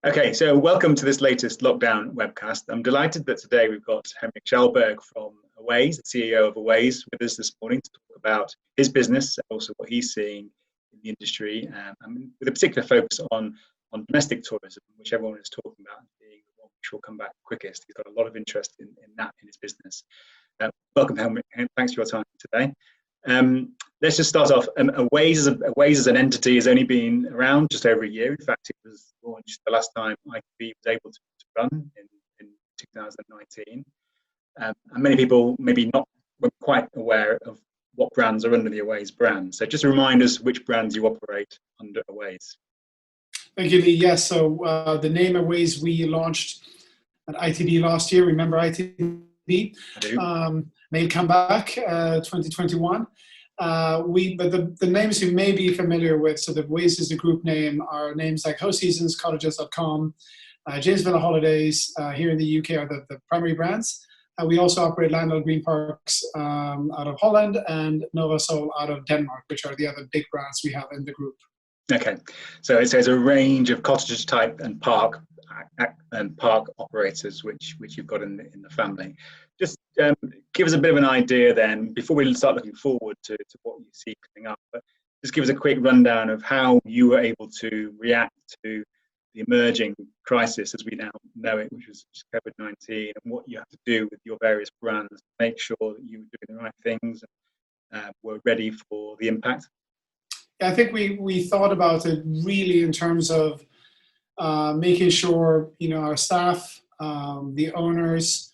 Okay, so welcome to this latest lockdown webcast. I'm delighted that today we've got Henrik Kjellberg from Awaze, the CEO of Awaze, with us this morning to talk about his business and also what he's seeing in the industry, and with a particular focus on domestic tourism, which everyone is talking about being the one which will come back quickest. He's got a lot of interest in that in his business. Welcome, Henrik. Thanks for your time today. Let's just start off. Awaze as an entity has only been around just over a year. In fact, it was launched the last time ITV was able to run in 2019. And many people maybe not were quite aware of what brands are under the Awaze brand. So just remind us which brands you operate under Awaze. Thank you, Lee. Yes, so the name Awaze we launched at ITV last year. Remember ITV? I do. Made comeback 2021. But the names you may be familiar with, so the Awaze is the group name, are names like Hoseasons, Cottages.com, James Villa Holidays here in the UK are the primary brands. We also operate Landal, GreenParks out of Holland and NOVASOL out of Denmark, which are the other big brands we have in the group. Okay, so it says a range of cottage type and park operators which you've got in the family. Just give us a bit of an idea then, before we start looking forward to what you see coming up, but just give us a quick rundown of how you were able to react to the emerging crisis as we now know it, which was COVID-19, and what you have to do with your various brands to make sure that you were doing the right things and were ready for the impact. I think we thought about it really in terms of making sure our staff, the owners,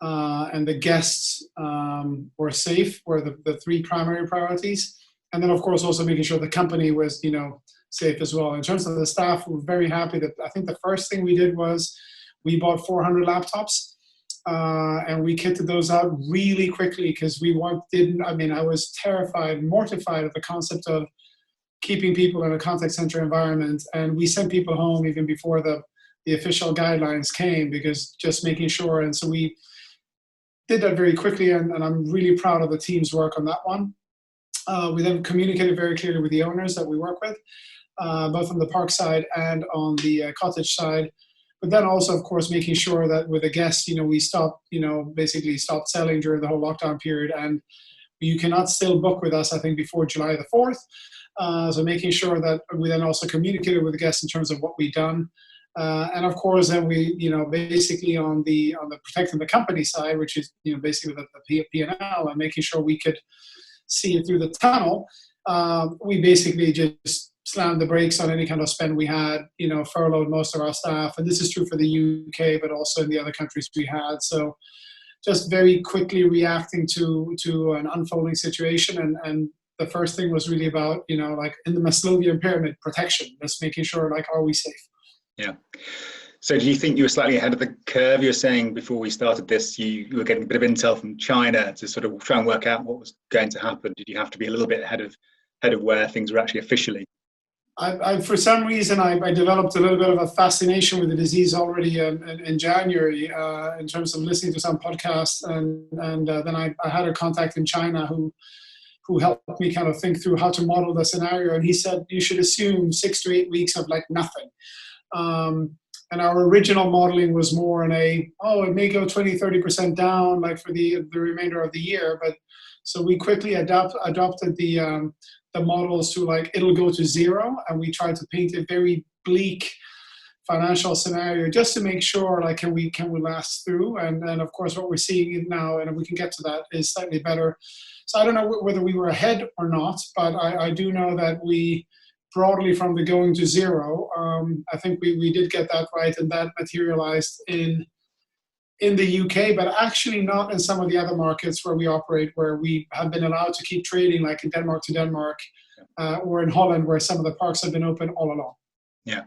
and the guests were safe were the three primary priorities, and then of course also making sure the company was safe as well. In terms of the staff, we're very happy that I think the first thing we did was we bought 400 laptops and we kitted those out really quickly because I was terrified, mortified at the concept of keeping people in a contact center environment, and we sent people home even before the official guidelines came, because just making sure. And so we did that very quickly, and I'm really proud of the team's work on that one. We then communicated very clearly with the owners that we work with, both on the park side and on the cottage side. But then also, of course, making sure that with the guests, we stopped, basically stopped selling during the whole lockdown period, and you cannot still book with us, I think, before July the 4th. So making sure that we then also communicated with the guests in terms of what we've done. And of course, then we, basically on the protecting the company side, which is, basically the P&L and making sure we could see it through the tunnel, we basically just slammed the brakes on any kind of spend we had, furloughed most of our staff. And this is true for the UK, but also in the other countries we had. So just very quickly reacting to an unfolding situation. And the first thing was really about, like in the Maslowian pyramid, protection, just making sure, like, are we safe? Yeah. So do you think you were slightly ahead of the curve? You were saying before we started this, you were getting a bit of intel from China to sort of try and work out what was going to happen. Did you have to be a little bit ahead of where things were actually officially? I for some reason, I developed a little bit of a fascination with the disease already in January in terms of listening to some podcasts. And then I had a contact in China who helped me kind of think through how to model the scenario. And he said, you should assume 6 to 8 weeks of like nothing. And our original modeling was more it may go 20, 30% down like for the remainder of the year. But so we quickly adopted the models to like, it'll go to zero. And we tried to paint a very bleak financial scenario just to make sure, like, can we last through? And then of course, what we're seeing now, and we can get to that, is slightly better. So I don't know whether we were ahead or not, but I do know that we broadly from the going to zero, I think we did get that right, and that materialized in the UK, but actually not in some of the other markets where we operate, where we have been allowed to keep trading, like in Denmark to Denmark, or in Holland, where some of the parks have been open all along. Yeah.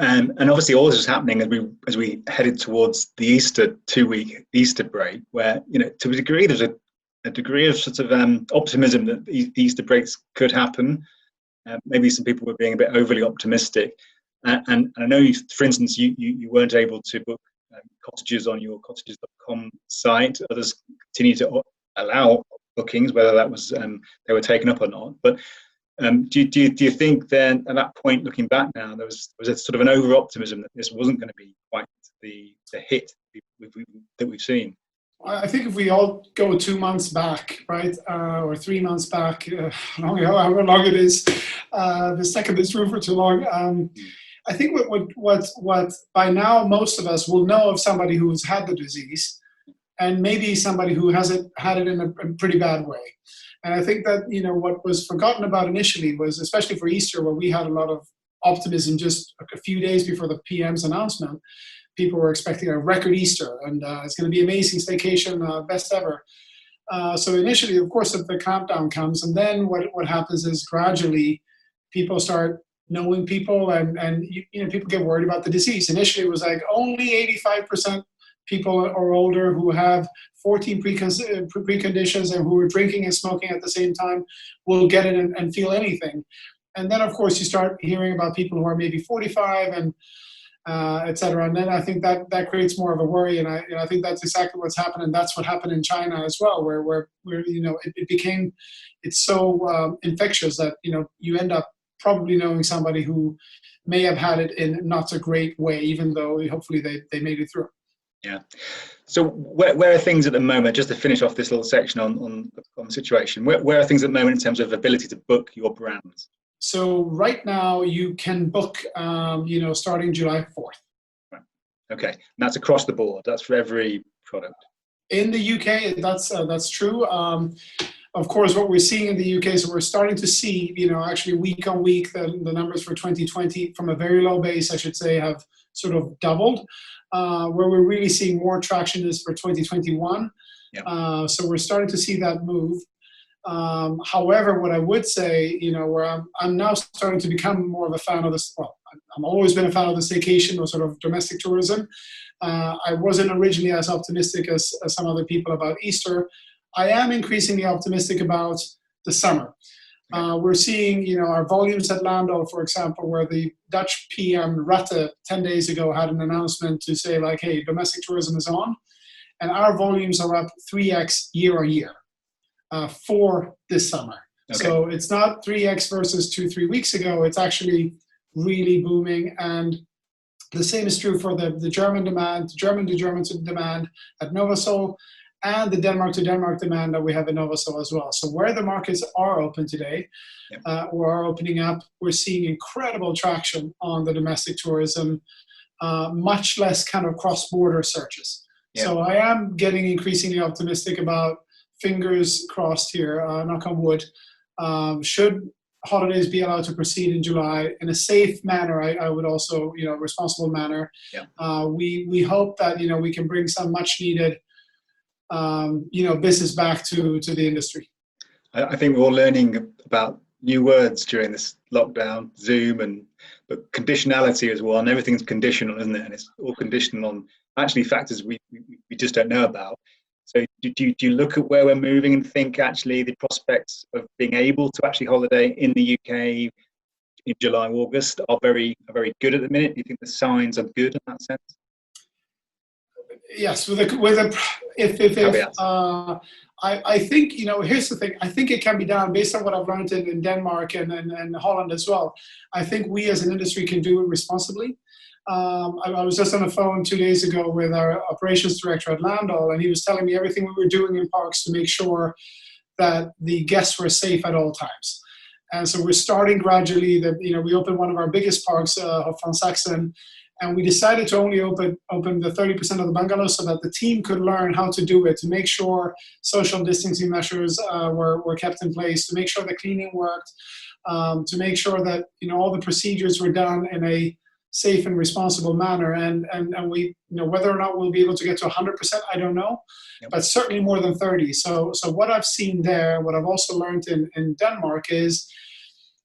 And obviously all this was happening as we headed towards the Easter 2-week Easter break, where, to a degree, there's a degree of sort of optimism that the Easter breaks could happen. Maybe some people were being a bit overly optimistic. And I know, for instance, you weren't able to book cottages on your cottages.com site. Others continue to allow bookings, whether that was they were taken up or not. But Do you think then, at that point, looking back now, there was a sort of an over optimism that this wasn't going to be quite the hit that we've seen? I think if we all go 2 months back, right, or 3 months back, however long it is, the second is room for too long. I think what by now most of us will know of somebody who's had the disease, and maybe somebody who hasn't had it in a pretty bad way. And I think that, what was forgotten about initially was, especially for Easter, where we had a lot of optimism just a few days before the PM's announcement, people were expecting a record Easter, and it's going to be amazing staycation, best ever. So initially, of course, the clampdown comes, and then what happens is gradually people start knowing people, and people get worried about the disease. Initially, it was like only 85% people or older who have 14 preconditions and who are drinking and smoking at the same time will get it and feel anything. And then, of course, you start hearing about people who are maybe 45 and et cetera. And then I think that creates more of a worry. And I think that's exactly what's happened. And that's what happened in China as well, where it's so infectious that, you end up probably knowing somebody who may have had it in not a great way, even though hopefully they made it through. Yeah. So where are things at the moment, just to finish off this little section on the situation, where are things at the moment in terms of ability to book your brands? So right now you can book, starting July 4th. Right. Okay. And that's across the board. That's for every product. In the UK, that's true. Of course, what we're seeing in the UK, so we're starting to see, actually week on week, the numbers for 2020 from a very low base, I should say, have sort of doubled. Where we're really seeing more traction is for 2021. Yeah. So we're starting to see that move. However, what I would say, where I'm now starting to become more of a fan of this, well, I've always been a fan of the staycation or sort of domestic tourism. I wasn't originally as optimistic as some other people about Easter. I am increasingly optimistic about the summer. We're seeing, our volumes at Landal, for example, where the Dutch PM Rutte 10 days ago had an announcement to say like, hey, domestic tourism is on. And our volumes are up 3x year on year for this summer. Okay. So it's not 3x versus 2-3 weeks ago. It's actually really booming. And the same is true for the German demand, German to German demand at NOVASOL, and the Denmark to Denmark demand that we have in NOVASOL as well. So where the markets are open today, or are opening up, we're seeing incredible traction on the domestic tourism, much less kind of cross-border searches. Yeah. So I am getting increasingly optimistic about, fingers crossed here, knock on wood, should holidays be allowed to proceed in July in a safe manner, I would also, responsible manner. Yeah. We hope that, we can bring some much needed business back to the industry. I think we're all learning about new words during this lockdown, Zoom, but conditionality as well, and everything's conditional, isn't it? And it's all conditional on actually factors we just don't know about. So do you look at where we're moving and think actually the prospects of being able to actually holiday in the UK in July, August are very good at the minute? Do you think the signs are good in that sense? Yes, I think, here's the thing. I think it can be done based on what I've learned in Denmark and Holland as well. I think we as an industry can do it responsibly. I was just on the phone 2 days ago with our operations director at Landal, and he was telling me everything we were doing in parks to make sure that the guests were safe at all times. And so we're starting gradually. We opened one of our biggest parks, Van Saxen, and we decided to only open the 30% of the bungalows so that the team could learn how to do it, to make sure social distancing measures were kept in place, to make sure the cleaning worked, to make sure that all the procedures were done in a safe and responsible manner. And we, whether or not we'll be able to get to 100%, I don't know, but certainly more than 30. So what I've seen there, what I've also learned in Denmark is,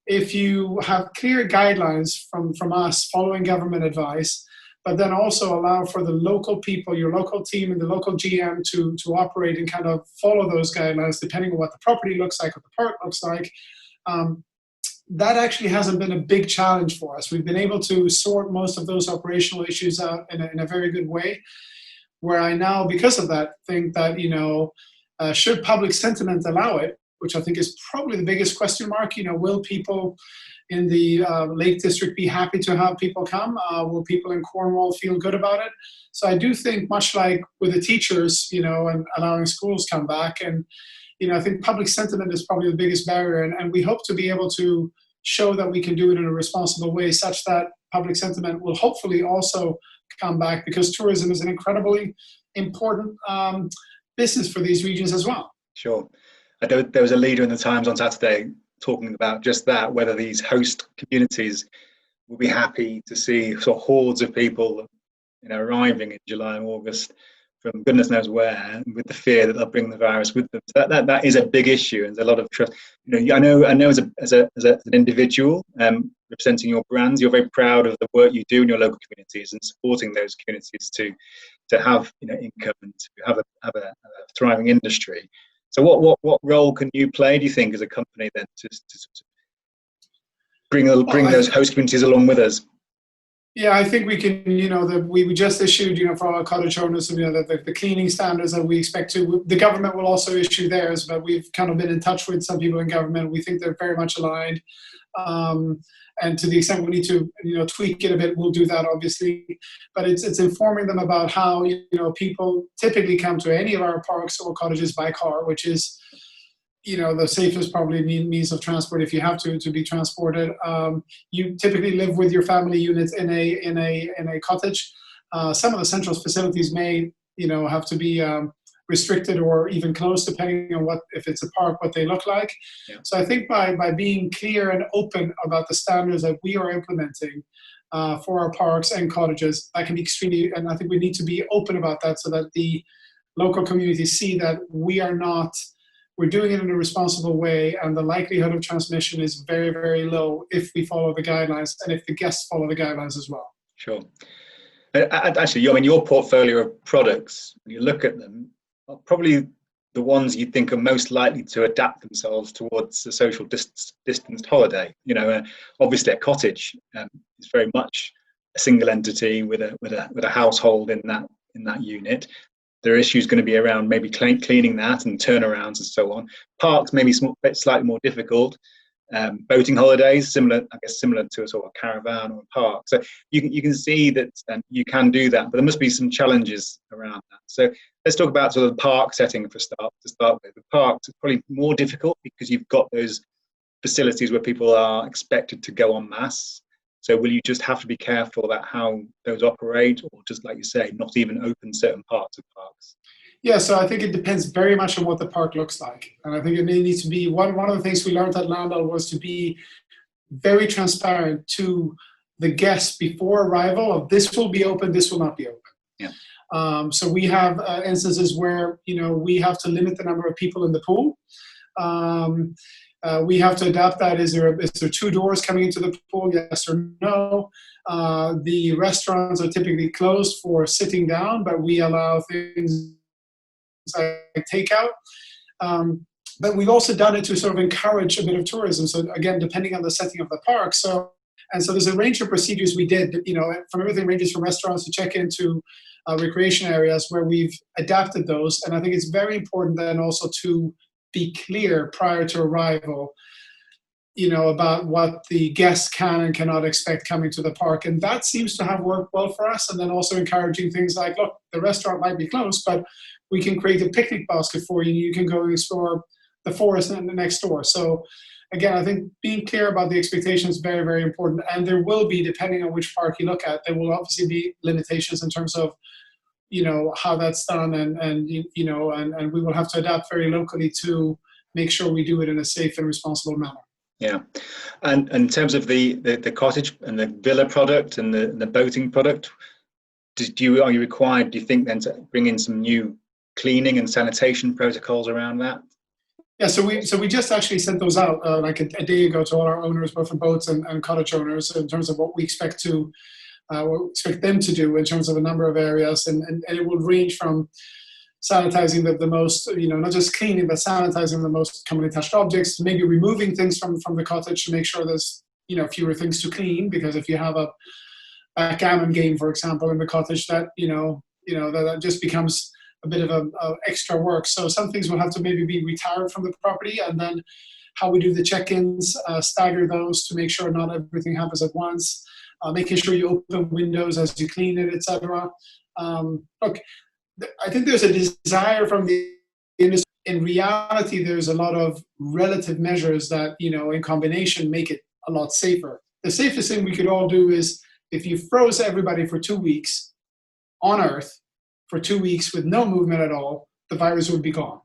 if you have clear guidelines from us following government advice, but then also allow for the local people, your local team and the local GM to operate and kind of follow those guidelines depending on what the property looks like, what the park looks like, that actually hasn't been a big challenge for us. We've been able to sort most of those operational issues out in a very good way, where I now, because of that, think that, should public sentiment allow it, which I think is probably the biggest question mark. Will people in the Lake District be happy to have people come? Will people in Cornwall feel good about it? So I do think, much like with the teachers, and allowing schools come back, and I think public sentiment is probably the biggest barrier, and we hope to be able to show that we can do it in a responsible way, such that public sentiment will hopefully also come back, because tourism is an incredibly important business for these regions as well. Sure. There was a leader in the Times on Saturday talking about just that, whether these host communities will be happy to see sort of hordes of people arriving in July and August from goodness knows where, with the fear that they'll bring the virus with them. So that is a big issue, and there's a lot of trust. I know as an individual representing your brands, you're very proud of the work you do in your local communities and supporting those communities to have income and to have a thriving industry. So what role can you play, do you think, as a company then to bring those host communities along with us? Yeah, I think we can, we just issued, for our cottage owners, the cleaning standards that we expect to. The government will also issue theirs, but we've kind of been in touch with some people in government. We think they're very much aligned. And to the extent we need to, tweak it a bit, we'll do that, obviously. But it's informing them about how, people typically come to any of our parks or cottages by car, which is, the safest probably means of transport if you have to be transported. You typically live with your family units in a cottage. Some of the central facilities may, have to be restricted or even closed, depending on if it's a park, what they look like. Yeah. So I think by being clear and open about the standards that we are implementing for our parks and cottages, that can be extremely, and I think we need to be open about that so that the local communities see that we're doing it in a responsible way, and the likelihood of transmission is very, very low if we follow the guidelines and if the guests follow the guidelines as well. Sure. Actually, your portfolio of products, when you look at them, are probably the ones you think are most likely to adapt themselves towards a social distanced holiday. Obviously a cottage is very much a single entity with a household in that unit. There are issues going to be around maybe cleaning that and turnarounds and so on. Parks maybe slightly more difficult. Boating holidays, similar to a sort of caravan or a park. So you can see that you can do that, but there must be some challenges around that. So let's talk about sort of the park setting to start with. The parks are probably more difficult because you've got those facilities where people are expected to go en masse. So will you just have to be careful about how those operate, or just, like you say, not even open certain parts of parks? Yeah, so I think it depends very much on what the park looks like. And I think it needs to be, one of the things we learned at Landal was to be very transparent to the guests before arrival of this will be open, this will not be open. Yeah. So we have instances where, we have to limit the number of people in the pool. We have to adapt that. Is there 2 doors coming into the pool? Yes or no? The restaurants are typically closed for sitting down, but we allow things like takeout. But we've also done it to sort of encourage a bit of tourism. So again, depending on the setting of the park. So there's a range of procedures we did, from everything ranges from restaurants to check into recreation areas where we've adapted those. And I think it's very important then also to be clear prior to arrival, about what the guests can and cannot expect coming to the park. And that seems to have worked well for us. And then also encouraging things like, look, the restaurant might be closed, but we can create a picnic basket for you. You can go and explore the forest next door. So again, I think being clear about the expectations is very, very important. And there will be, depending on which park you look at, there will obviously be limitations in terms of, how that's done. And we will have to adapt very locally to make sure we do it in a safe and responsible manner. Yeah. And in terms of the cottage and the villa product and the boating product, are you required, do you think, then to bring in some new cleaning and sanitation protocols around that? Yeah, so we just actually sent those out like a day ago to all our owners, both for boats and cottage owners, in terms of what we expect them to do in terms of a number of areas, and it will range from sanitizing the most, not just cleaning, but sanitizing the most commonly touched objects, to maybe removing things from the cottage to make sure there's fewer things to clean, because if you have a backgammon game, for example, in the cottage, that that just becomes a bit of extra work. So some things will have to maybe be retired from the property, and then how we do the check-ins, stagger those to make sure not everything happens at once, making sure you open windows as you clean it, etc. Look, I think there's a desire from the industry. In reality, there's a lot of relative measures that, in combination make it a lot safer. The safest thing we could all do is if you froze everybody for 2 weeks on Earth, for 2 weeks with no movement at all, the virus would be gone.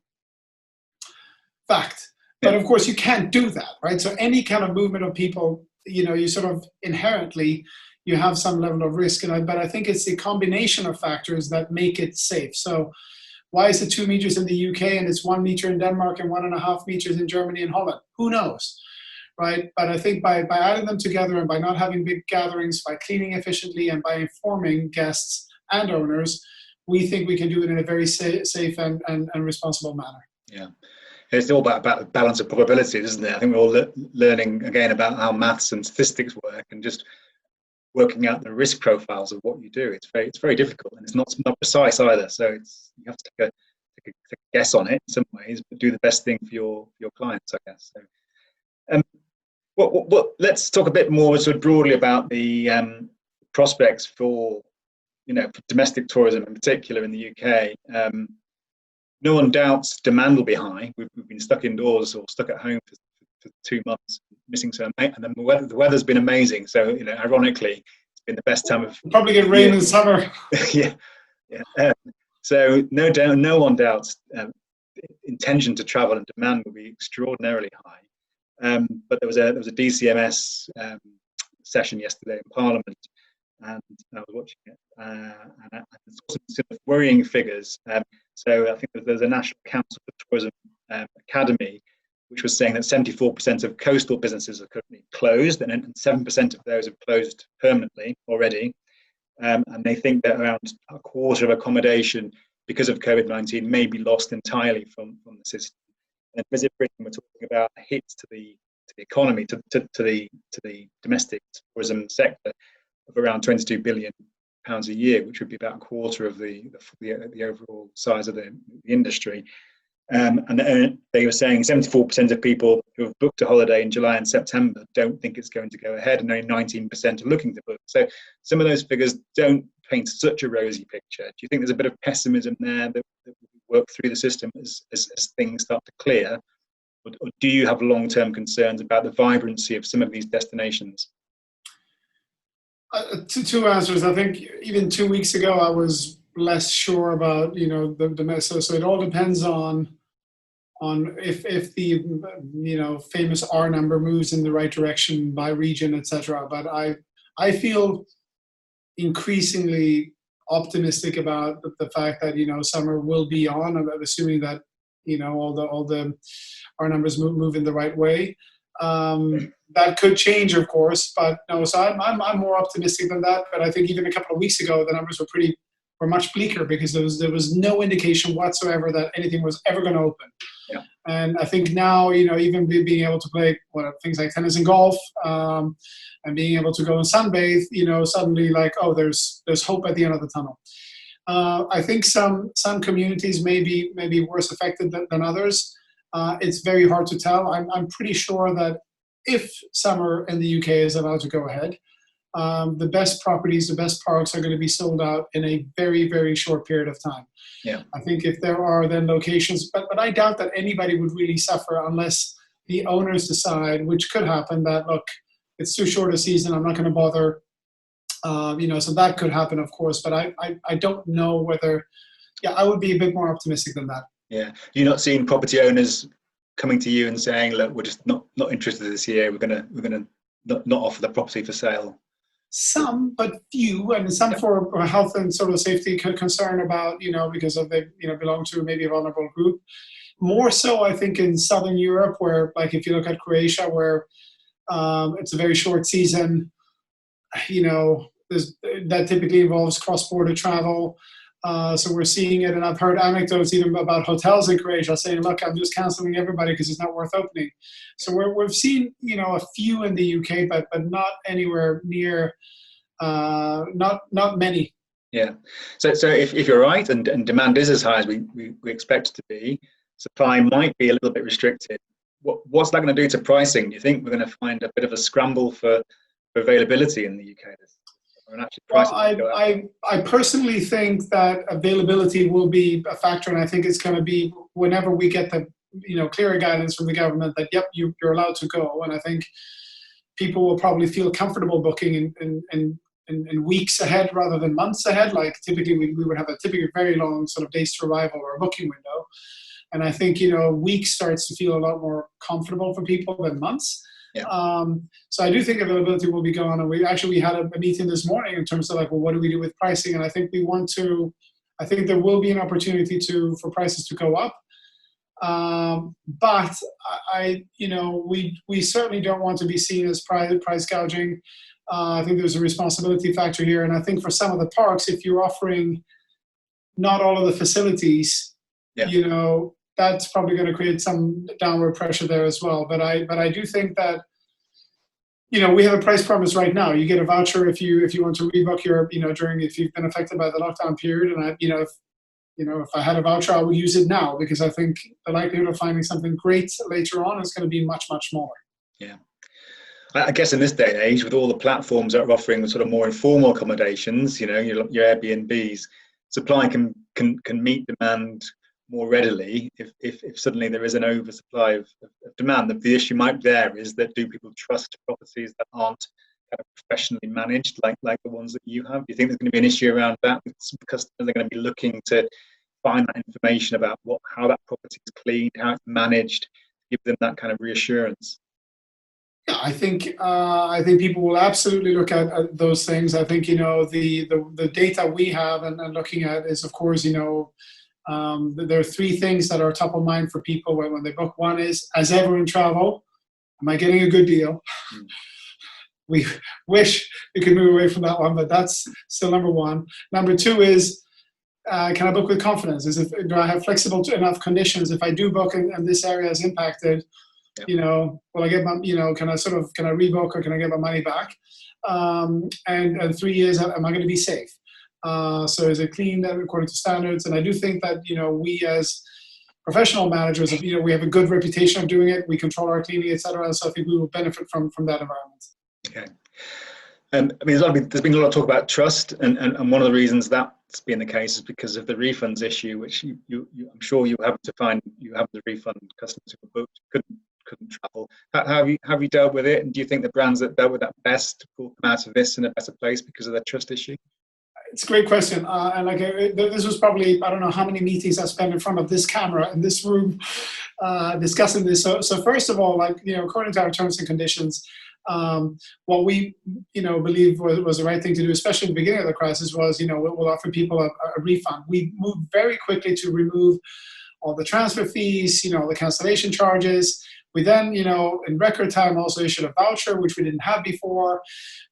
Fact. But of course, you can't do that, right? So any kind of movement of people, you sort of inherently, you have some level of risk. But I think it's the combination of factors that make it safe. So why is it 2 meters in the UK and it's 1 meter in Denmark and 1.5 meters in Germany and Holland? Who knows, right? But I think by adding them together and by not having big gatherings, by cleaning efficiently and by informing guests and owners, we think we can do it in a very safe and responsible manner. Yeah. It's all about the balance of probability, isn't it? I think we're all learning again about how maths and statistics work, and just working out the risk profiles of what you do. It's very difficult, and it's not precise either. So you have to take a guess on it in some ways, but do the best thing for your clients, I guess. So, let's talk a bit more sort of broadly about the prospects for for domestic tourism in particular in the UK. No one doubts demand will be high. We've been stuck indoors or stuck at home for 2 months, missing some, and then the weather's been amazing. So ironically, it's been the best time of. Probably get rain in summer. Yeah. So no one doubts intention to travel and demand will be extraordinarily high. But there was a DCMS session yesterday in Parliament, and I was watching it, and I saw some sort of worrying figures. So I think there's a National Council for Tourism Academy, which was saying that 74% of coastal businesses are currently closed, and 7% of those have closed permanently already. And they think that around a quarter of accommodation, because of COVID-19, may be lost entirely from the system. And Visit Britain, we're talking about a hit to the economy, to the domestic tourism sector of around £22 billion a year, which would be about a quarter of the overall size of the industry. And they were saying 74% of people who have booked a holiday in July and September don't think it's going to go ahead, and only 19% are looking to book. So some of those figures don't paint such a rosy picture. Do you think there's a bit of pessimism there that will work through the system as things start to clear? Or do you have long-term concerns about the vibrancy of some of these destinations? Two answers. I think even 2 weeks ago, I was less sure about the mess. So it all depends on if the famous R number moves in the right direction by region, etc. But I feel increasingly optimistic about the fact that summer will be on. I'm assuming that all the R numbers move in the right way. That could change, of course, but no. So I'm more optimistic than that. But I think even a couple of weeks ago, the numbers were much bleaker because there was no indication whatsoever that anything was ever going to open. Yeah. And I think now, even being able to play things like tennis and golf, and being able to go and sunbathe, suddenly there's hope at the end of the tunnel. I think some communities may be worse affected than others. It's very hard to tell. I'm pretty sure that if summer in the UK is allowed to go ahead, the best properties, the best parks are going to be sold out in a very, very short period of time. Yeah. I think if there are then locations, but I doubt that anybody would really suffer unless the owners decide, which could happen, that look, it's too short a season, I'm not going to bother. So that could happen, of course, but I don't know whether. Yeah, I would be a bit more optimistic than that. Yeah, you're not seeing property owners coming to you and saying, "Look, we're just not interested this year. We're gonna not offer the property for sale." Some, but few, and some for health and sort of safety concern about because of they belong to maybe a vulnerable group. More so, I think, in Southern Europe, where if you look at Croatia, where it's a very short season. That typically involves cross-border travel. So we're seeing it, and I've heard anecdotes even about hotels in Croatia saying, "Look, I'm just canceling everybody because it's not worth opening." So we've seen a few in the UK, but not anywhere near, not many. Yeah. So if you're right and demand is as high as we expect it to be, supply might be a little bit restricted. What's that going to do to pricing? Do you think we're going to find a bit of a scramble for availability in the UK? And actually Well, prices go up? I personally think that availability will be a factor, and I think it's going to be whenever we get the clearer guidance from the government that yep, you're allowed to go, and I think people will probably feel comfortable booking in weeks ahead rather than months ahead. Like typically we would have a typically very long sort of days to arrival or a booking window. And I think, weeks starts to feel a lot more comfortable for people than months. Yeah. So I do think availability will be gone. And we had a meeting this morning in terms of like, well, what do we do with pricing? And I think I think there will be an opportunity for prices to go up. But we certainly don't want to be seen as price gouging. I think there's a responsibility factor here. And I think for some of the parks, if you're offering not all of the facilities, that's probably going to create some downward pressure there as well. But I do think that, we have a price promise right now. You get a voucher if you want to rebook your, if you've been affected by the lockdown period. And if I had a voucher, I would use it now because I think the likelihood of finding something great later on is going to be much, much smaller. Yeah. I guess in this day and age, with all the platforms that are offering the sort of more informal accommodations, your Airbnbs, supply can meet demand more readily if suddenly there is an oversupply of demand. The issue might be there is that do people trust properties that aren't kind of professionally managed like the ones that you have? Do you think there's going to be an issue around that? Some customers are going to be looking to find that information about how that property is cleaned, how it's managed, give them that kind of reassurance. Yeah, I think people will absolutely look at those things. I think the data we have and looking at is, of course, there are three things that are top of mind for people when they book. One is, as ever in travel, am I getting a good deal? We wish we could move away from that one, but that's still number one. Number two is, can I book with confidence? Do I have flexible enough conditions? If I do book and this area is impacted, will I get my, can I rebook or can I get my money back? And 3 years, am I going to be safe? So is it clean according to standards? And I do think that, we as professional managers, we have a good reputation of doing it. We control our cleaning, etc. So I think we will benefit from that environment. Okay. There's been a lot of talk about trust, and one of the reasons that's been the case is because of the refunds issue, which I'm sure you have to find you have the refund customers who were booked couldn't travel. How have you dealt with it, and do you think the brands that dealt with that best will come out of this in a better place because of their trust issue? It's a great question, and this was probably, I don't know how many meetings I spent in front of this camera in this room discussing this. So first of all, according to our terms and conditions, what we believe was the right thing to do, especially in the beginning of the crisis, was we'll offer people a refund. We moved very quickly to remove all the transfer fees, the cancellation charges. We then, in record time also issued a voucher, which we didn't have before.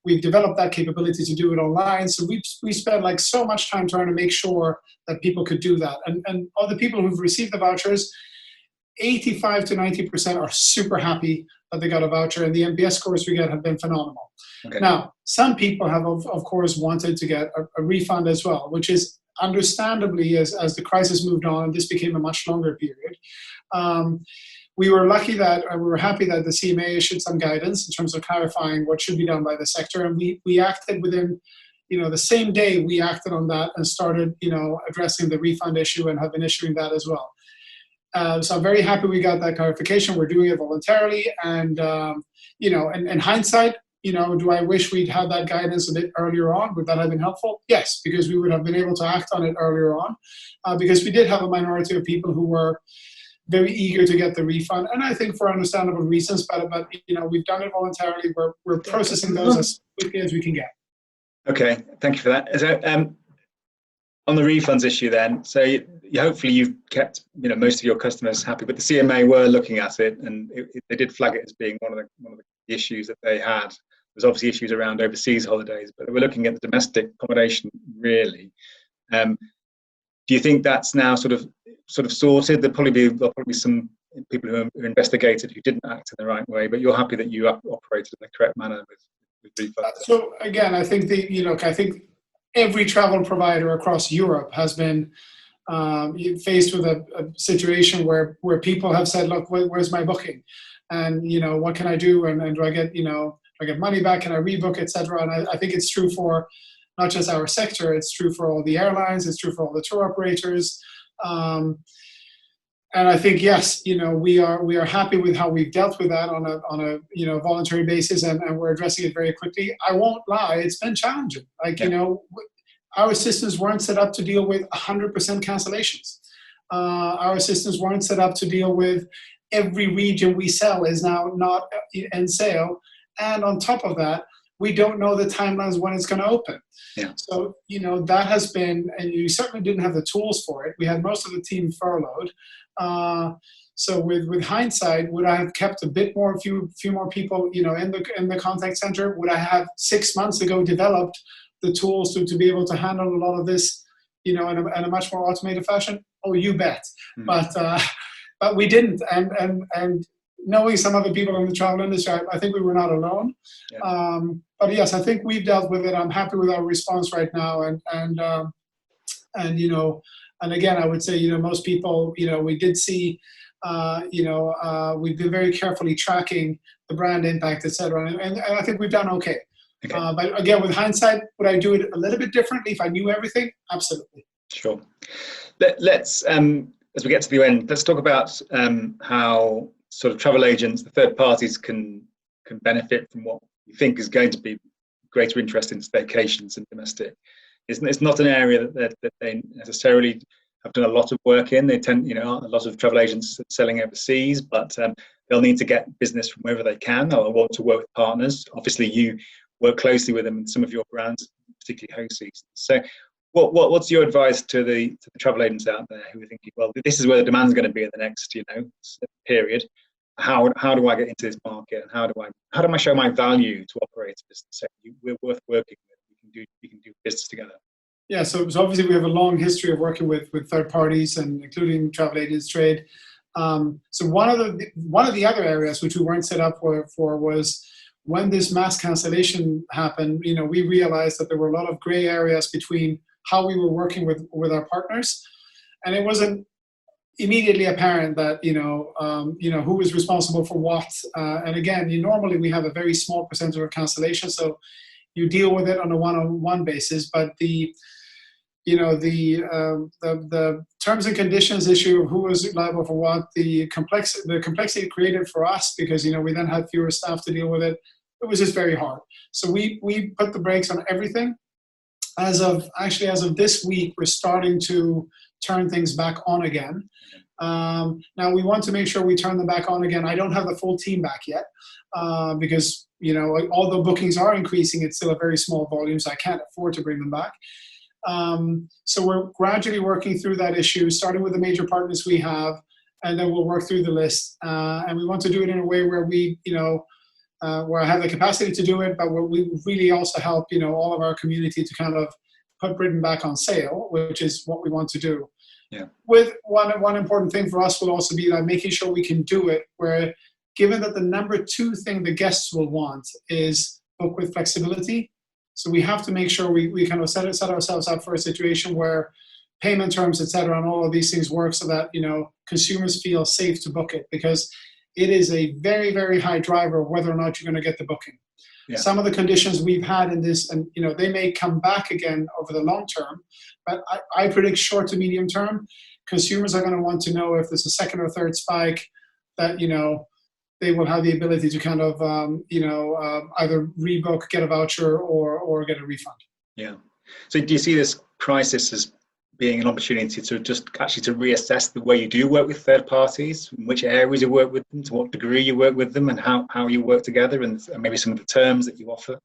We've developed that capability to do it online. So we spent so much time trying to make sure that people could do that. And all the people who've received the vouchers, 85 to 90% are super happy that they got a voucher, and the NPS scores we get have been phenomenal. Okay. Now, some people have, of course, wanted to get a refund as well, which is understandably, as the crisis moved on, and this became a much longer period. We were happy that the CMA issued some guidance in terms of clarifying what should be done by the sector, and we acted within, the same day we acted on that and started, addressing the refund issue and have been issuing that as well. So I'm very happy we got that clarification. We're doing it voluntarily, and in hindsight, do I wish we'd had that guidance a bit earlier on? Would that have been helpful? Yes, because we would have been able to act on it earlier on, because we did have a minority of people who were very eager to get the refund, and I think for understandable reasons. But we've done it voluntarily. We're processing those as quickly as we can get. Okay, thank you for that. So, on the refunds issue, then, so hopefully you've kept most of your customers happy, but the CMA were looking at it, and they did flag it as being one of the issues that they had. There's obviously issues around overseas holidays, but they were looking at the domestic accommodation really. Do you think that's now sort of sorted? There'll probably be some people who are investigated who didn't act in the right way, but you're happy that you operated in the correct manner with refunds. So again, I think every travel provider across Europe has been faced with a situation where people have said, look, where's my booking? And, you know, what can I do? And do I get, you know, do I get money back? Can I rebook, et cetera? And I think it's true for not just our sector, it's true for all the airlines, it's true for all the tour operators. And I think, yes, you know, we are happy with how we've dealt with that on a you know, voluntary basis, and we're addressing it very quickly. I won't lie, it's been challenging. Like, you know, our systems weren't set up to deal with 100% cancellations. Our systems weren't set up to deal with every region we sell is now not in sale. And on top of that, we don't know the timelines when it's going to open. Yeah. So, you know, that has been, and you certainly didn't have the tools for it. We had most of the team furloughed. So with hindsight, would I have kept a few more people, you know, in the contact center? Would I have 6 months ago developed the tools to be able to handle a lot of this, you know, in a much more automated fashion? Oh, you bet. Mm-hmm. But we didn't. And knowing some other people in the travel industry, I think we were not alone. Yeah. But yes, I think we've dealt with it. I'm happy with our response right now. And you know, and again, I would say, you know, most people, you know, we did see, you know, we've been very carefully tracking the brand impact, et cetera. And I think we've done okay. But again, with hindsight, would I do it a little bit differently if I knew everything? Absolutely. Sure. Let's, as we get to the end, let's talk about how sort of travel agents, the third parties, can benefit from what we think is going to be greater interest in staycations and domestic. It's not an area that they necessarily have done a lot of work in. They tend, you know, a lot of travel agents selling overseas, but they'll need to get business from wherever they can. They'll want to work with partners. Obviously, you work closely with them in some of your brands, particularly Hoseasons. So what's your advice to the travel agents out there who are thinking, well, this is where the demand's going to be in the next, you know, period. How do I get into this market, and how do I show my value to operators to say we're worth working with? We can do business together. Yeah, so obviously we have a long history of working with third parties, and including travel agents trade. So one of the other areas which we weren't set up for was when this mass cancellation happened. You know, we realized that there were a lot of gray areas between how we were working with our partners, and it wasn't immediately apparent that you know who was responsible for what. And again, normally we have a very small percentage of cancellation, so you deal with it on a one-on-one basis. But the terms and conditions issue of who was liable for what, the complexity it created for us, because you know we then had fewer staff to deal with it. It was just very hard. So we put the brakes on everything. As of this week, we're starting to turn things back on again. Now we want to make sure we turn them back on again. I don't have the full team back yet because you know, although bookings are increasing, it's still a very small volume, so I can't afford to bring them back. So we're gradually working through that issue, starting with the major partners we have, and then we'll work through the list. And we want to do it in a way where we, you know, where I have the capacity to do it, but where we really also help, you know, all of our community to kind of put Britain back on sale, which is what we want to do. Yeah. With one important thing for us will also be like making sure we can do it where, given that the number two thing the guests will want is book with flexibility. So we have to make sure we kind of set ourselves up for a situation where payment terms, et cetera, and all of these things work so that, you know, consumers feel safe to book it, because it is a very, very high driver of whether or not you're going to get the booking. Yeah. Some of the conditions we've had in this, and you know, they may come back again over the long term, but I predict short to medium term, consumers are going to want to know if there's a second or third spike that, you know, they will have the ability to kind of, either rebook, get a voucher, or get a refund. Yeah. So do you see this crisis as being an opportunity to just actually to reassess the way you do work with third parties, in which areas you work with them, to what degree you work with them, and how you work together, and maybe some of the terms that you offer?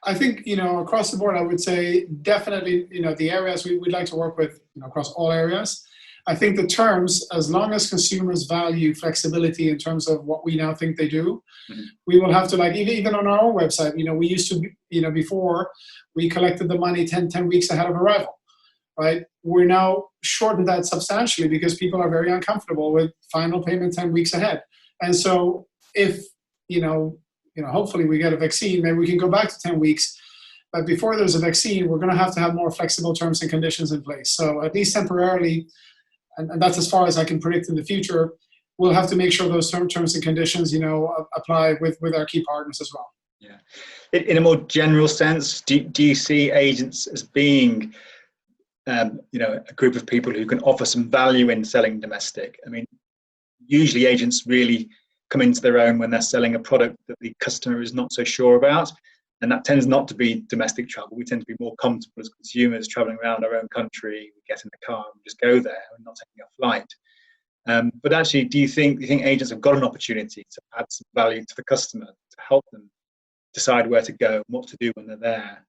I think, you know, across the board, I would say definitely, you know, the areas we'd like to work with, you know, across all areas. I think the terms, as long as consumers value flexibility in terms of what we now think they do, mm-hmm. we will have to, like, even on our own website, you know, we used to, you know, before we collected the money 10 weeks ahead of arrival, right? We're now shortened that substantially because people are very uncomfortable with final payment 10 weeks ahead. And so if, you know, hopefully we get a vaccine, maybe we can go back to 10 weeks. But before there's a vaccine, we're going to have more flexible terms and conditions in place. So at least temporarily, and that's as far as I can predict in the future, we'll have to make sure those terms and conditions, apply with our key partners as well. Yeah. In a more general sense, do you see agents as being, a group of people who can offer some value in selling domestic? I mean, usually agents really come into their own when they're selling a product that the customer is not so sure about. And that tends not to be domestic travel. We tend to be more comfortable as consumers traveling around our own country. We get in the car and we just go there. We're not taking a flight. But actually, do you think agents have got an opportunity to add some value to the customer to help them decide where to go and what to do when they're there?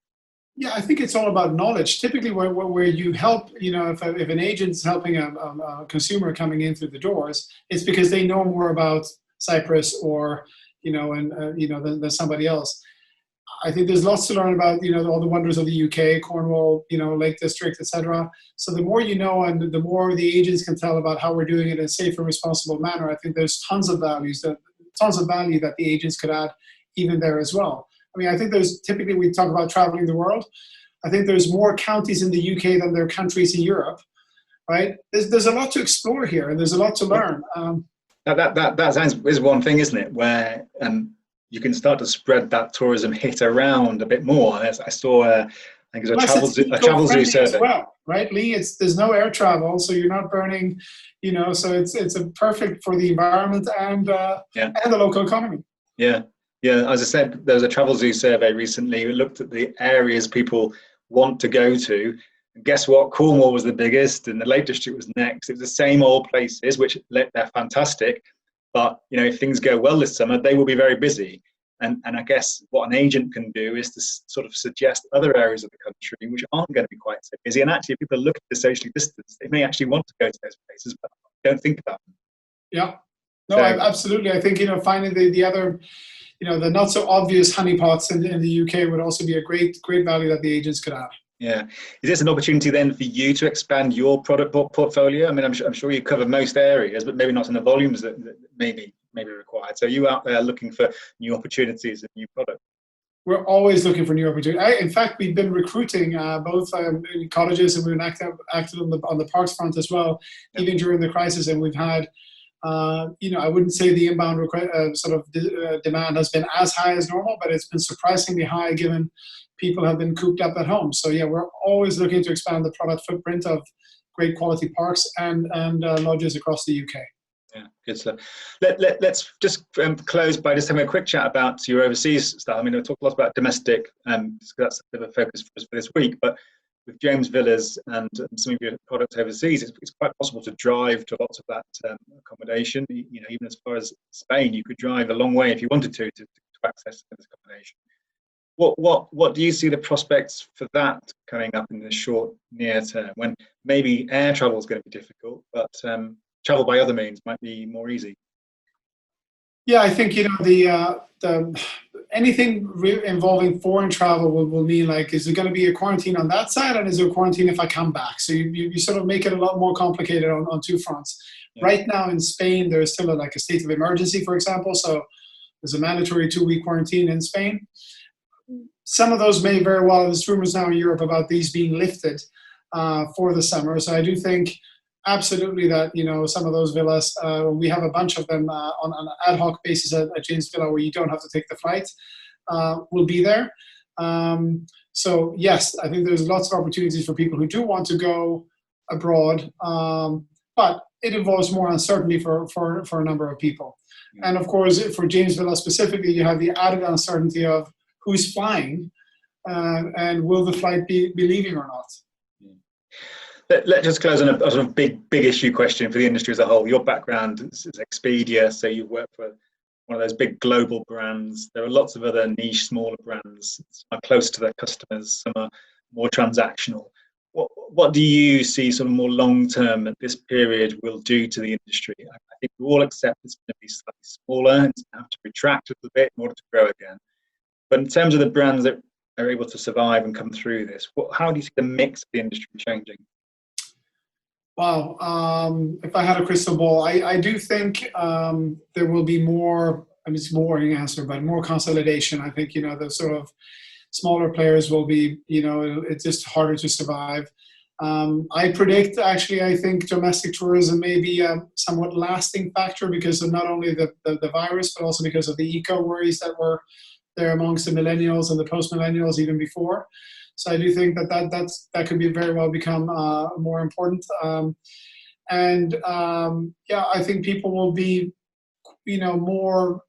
Yeah, I think it's all about knowledge. Typically, where you help, if an agent's helping a consumer coming in through the doors, it's because they know more about Cyprus or, than somebody else. I think there's lots to learn about, all the wonders of the UK, Cornwall, Lake District, etc. So the more you know, and the more the agents can tell about how we're doing it in a safe and responsible manner, I think there's tons of value that the agents could add even there as well. I mean, I think typically we talk about traveling the world. I think there's more counties in the UK than there are countries in Europe, right? There's a lot to explore here, and there's a lot to learn. That is one thing, isn't it? Where you can start to spread that tourism hit around a bit more. I saw, I think it was a travel zoo survey. As well, right, Lee? There's no air travel, so you're not burning, so it's a perfect for the environment and the local economy. Yeah. Yeah, as I said, there was a travel zoo survey recently. We looked at the areas people want to go to. And guess what? Cornwall was the biggest and the Lake District was next. It was the same old places, which they're fantastic. But, if things go well this summer, they will be very busy. And I guess what an agent can do is to sort of suggest other areas of the country which aren't going to be quite so busy. And actually, if people are looking to socially distance, they may actually want to go to those places, but don't think about them. Yeah. No, absolutely. I think, finding the other, the not so obvious honeypots in the UK would also be a great value that the agents could add. Yeah. Is this an opportunity then for you to expand your product portfolio? I mean, I'm sure you cover most areas, but maybe not in the volumes that may be required. So are you out there looking for new opportunities and new products? We're always looking for new opportunities. In fact, we've been recruiting both in cottages, and we've been active on the parks front as well, even during the crisis. And we've had, I wouldn't say the inbound demand has been as high as normal, but it's been surprisingly high given people have been cooped up at home. So yeah, we're always looking to expand the product footprint of great quality parks and lodges across the UK. Yeah, good stuff. Let's just close by just having a quick chat about your overseas stuff. I mean, we talked a lot about domestic, that's a bit of a focus for us for this week, but with James Villas and some of your products overseas, it's quite possible to drive to lots of that accommodation. Even as far as Spain, you could drive a long way if you wanted to access this accommodation. What do you see the prospects for that coming up in the short near term, when maybe air travel is going to be difficult, but travel by other means might be more easy? Yeah, I think the anything involving foreign travel will mean, like, is there going to be a quarantine on that side, and is there a quarantine if I come back? So you sort of make it a lot more complicated on two fronts. Yeah. Right now in Spain, there is still a state of emergency, for example. So there's a mandatory 2-week quarantine in Spain. Some of those may very well, there's rumors now in Europe about these being lifted for the summer. So I do think absolutely that, some of those villas, we have a bunch of them on an ad hoc basis at James Villa where you don't have to take the flight, will be there. So yes, I think there's lots of opportunities for people who do want to go abroad, but it involves more uncertainty for a number of people. And of course, for James Villa specifically, you have the added uncertainty of who's flying and will the flight be leaving or not. Let's just close on a sort of big issue question for the industry as a whole. Your background is Expedia, so you work for one of those big global brands. There are lots of other niche, smaller brands. Some are close to their customers, some are more transactional. What do you see sort of more long-term that this period will do to the industry? I think we all accept it's going to be slightly smaller and it's going to have to retract a little bit in order to grow again. But in terms of the brands that are able to survive and come through this, how do you see the mix of the industry changing? Wow. If I had a crystal ball, I do think there will be more, it's a boring answer, but more consolidation. I think, the sort of smaller players will be, it's just harder to survive. I predict, actually, I think domestic tourism may be a somewhat lasting factor because of not only the virus, but also because of the eco worries that were there amongst the millennials and the post-millennials even before. So I do think that could be very well become more important. I think people will be, more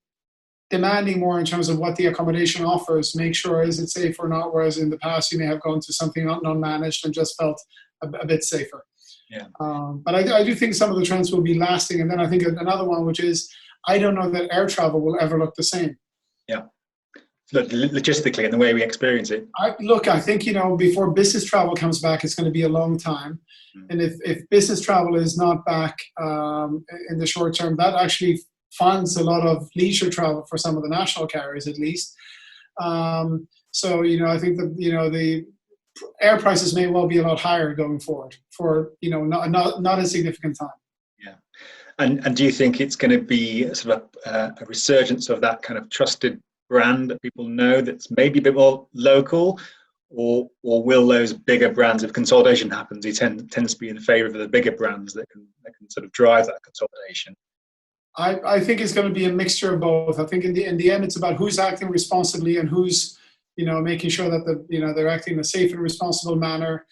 demanding more in terms of what the accommodation offers, make sure is it safe or not, whereas in the past you may have gone to something non-managed and just felt a bit safer. Yeah. But I do think some of the trends will be lasting. And then I think another one, which is, I don't know that air travel will ever look the same. Yeah. Logistically and the way we experience it. I think, before business travel comes back, it's going to be a long time. And if business travel is not back in the short term, that actually funds a lot of leisure travel for some of the national carriers, at least. I think that, the air prices may well be a lot higher going forward for, not a significant time. Yeah. And do you think it's going to be sort of a resurgence of that kind of trusted brand that people know that's maybe a bit more local, or will those bigger brands, if consolidation happens, it tends to be in favor of the bigger brands that can sort of drive that consolidation? I think it's going to be a mixture of both. I think in the end, it's about who's acting responsibly and who's, making sure that they're acting in a safe and responsible manner.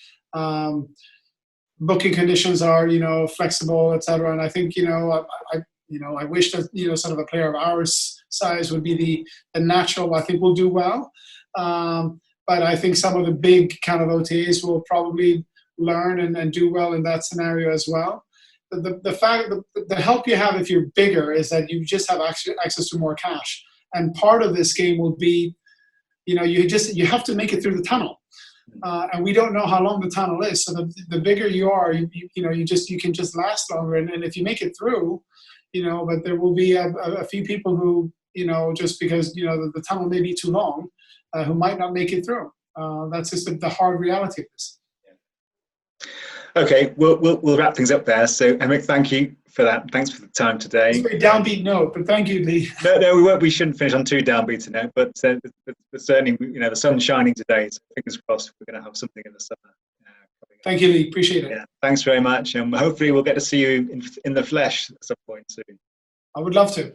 Booking conditions are, flexible, etc. And I think, I wish that, sort of a player of our size would be the natural. I think will do well. But I think some of the big kind of OTAs will probably learn and do well in that scenario as well. The fact, the help you have if you're bigger is that you just have access to more cash. And part of this game will be, you have to make it through the tunnel. And we don't know how long the tunnel is. So the bigger you are, you can just last longer. And if you make it through, but there will be a few people who, just because, the tunnel may be too long, who might not make it through. That's just the hard reality of this. Okay, we'll wrap things up there. So, Henrik, thank you for that. Thanks for the time today. It's a very downbeat note, but thank you, Lee. No, we won't. We shouldn't finish on too downbeat a note. But certainly, the sun's shining today. So fingers crossed, we're going to have something in the summer. Thank you, Lee. Appreciate it. Yeah, thanks very much, and hopefully we'll get to see you in the flesh at some point soon. I would love to.